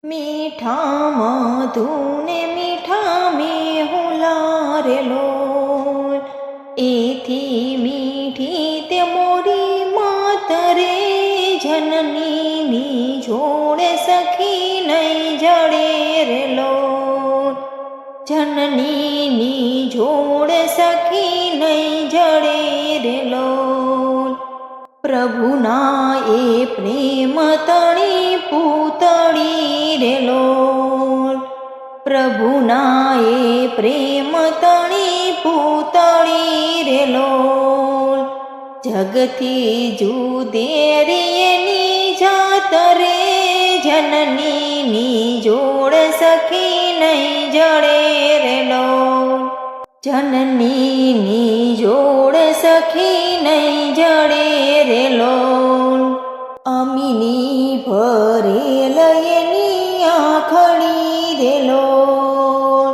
મીઠા મધુને મીઠા મેહુલા રે લોલ, એથી મીઠી તે મોરી માત રે, જનનીની જોડે સખી નહીં જડે રે લોલ, જનનીની જોડે સખી નહીં જડે રે લોલ. પ્રભુના એ પ્રેમ તણી પૂતળી રે લોલ, પ્રભુના એ પ્રેમ તણી પૂતળી રે લોલ. જગથી જુદેરી એની જાત રે, જનનીની જોડ સખી નહીં જડે રે લોલ, જનનીની જોડ સખી નહીં જડે રે લોલ. અમીની ભરેલ એની આંખડી રે લોલ,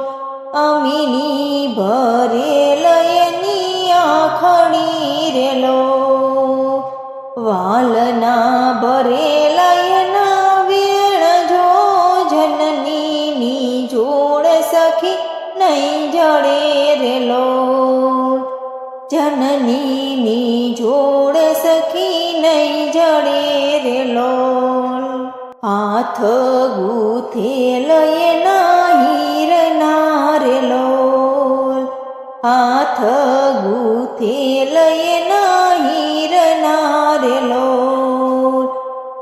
અમીની ભરેલ એની આંખડી રે લોલ. વાલના ભરેલા એના વેણ જો, જનનીની જોડ સખી નહીં જડે રે લોલ, જનનીની જોડ સખી નહીં જડે રે લોલ. હાથ ગૂથેલ એના હીરના રે લોલ, હાથ ગૂથેલ એના હીરના રે લોલ.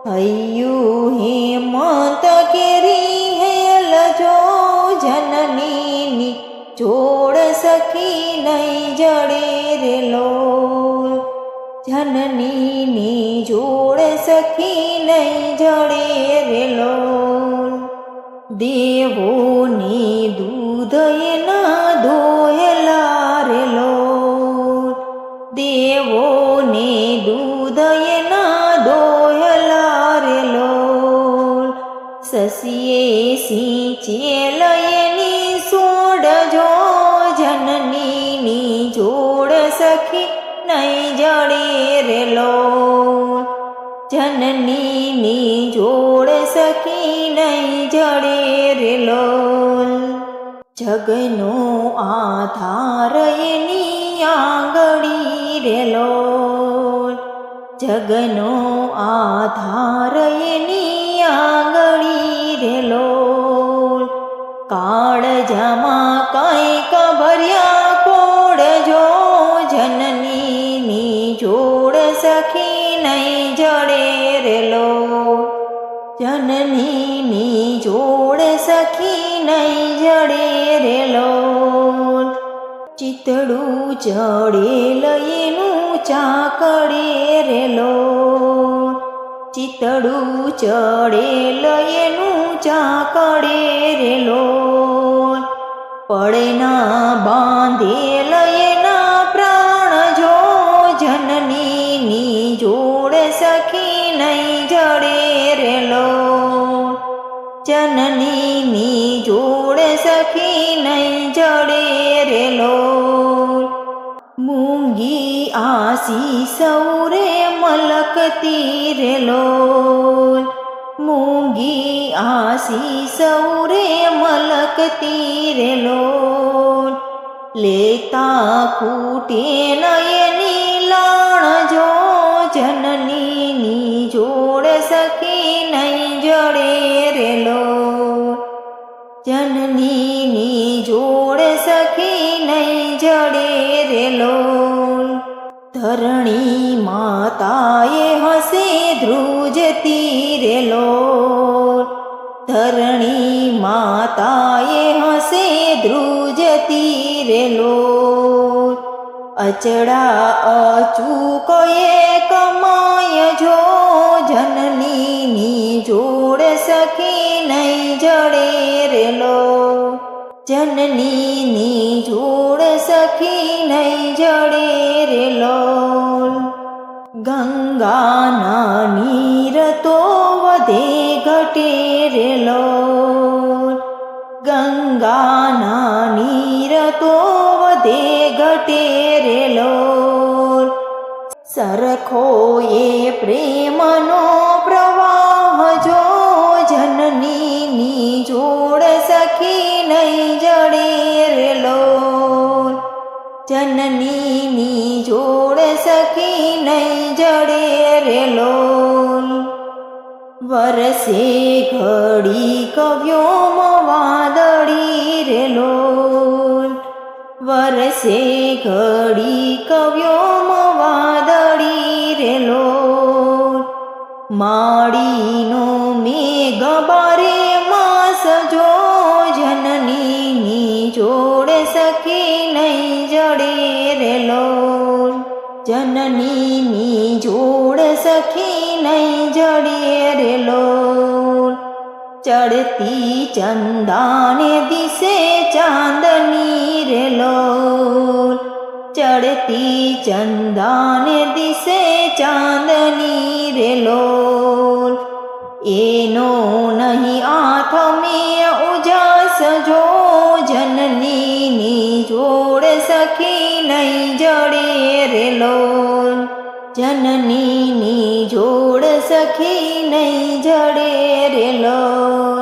હૈયું હેમંત કેરી હેલ જો, જનનીની જોડ સખી નહીં જડે રે લોલ, જનનીની જોડ સખી નહીં જડે રે લોલ. દેવોની દૂધ એના દોહેલા રે લોલ, દેવોને દૂધ એના દોહેલા રે લોલ. સસીએ સિંચેલ એની સોડ જો, જનનીની જોડ સખી નહીં જડે રે લોલ, જનનીની જોડ સખી નહીં જડે રે લોલ. જગનો આધાર એની આંગળી રે લોલ, જગનો આધાર એની આંગળી રે લોલ. કાળજામાં કંઈક ભર્યા કોડ જો, જનનીની જોડ સખી નહીં જડે રે લોલ, જનનીની જોડ સખી નહીં જડે રે લોલ. ચિતડું ચડેલ એનું ચાકડે રે લોલ, ચિતડું ચડેલ એનું ચાકડે રે લોલ. પડના બાંધેલ એના પ્રાણ જો, જનનીની જોડ સખી નહીં જડે રે લોલ, જનનીની જોડ સખી નહીં જડે રે લોલ. મૂંગી આસી સૌરે મલકતી રે લોલ, મૂંગી આસી સૌરે મલકતી રે લોલ. લેતા ખૂટે ન એની લાણ જો, જનનીની જોડ સખી નહીં જડે રે લોલ, જનનીની જોડ સખી નહીં જડે રે લોલ. ધરણી માતાએ હસે ધ્રુજતી રે લોલ, ધરણી માતાએ હસે ધ્રુજતી રે લોલ. અચડા અચૂક એક માય જો, જનનીની જોડ સખી નહીં જડે રે લોલ, જનનીની જોડ સખી નહીં જડે રે લોલ. ગંગાના નીર તો વધે ઘટે રે લોલ, ગંગાના નીર તો વધે ઘટે રે લોલ. સરખો એ પ્રેમનો પ્રવાહ જો, જનનીની વરસે ઘડી કવ્યોમાં વાદળી રે લોલ. વરસે ઘડી કવ્યોમાં વાદળી રે લોલ. માળીનો મેઘ બારે માસ જો જનનીની જોડે સખી નહીં જડે રે લોલ. જનનીની જોડ સખી નહીં જડે રે લોલ. ચડતી ચંદાને દિશે ચાંદની રે લોલ. ચડતી ચંદાને દિશે ચાંદની રે લોલ. એનો નહીં આથમે ઉજાસ જો જનનીની જોડ સખી નહીં જડે રે લોલ. જનનીની જોડ સખી નહીં જડે રે લોલ.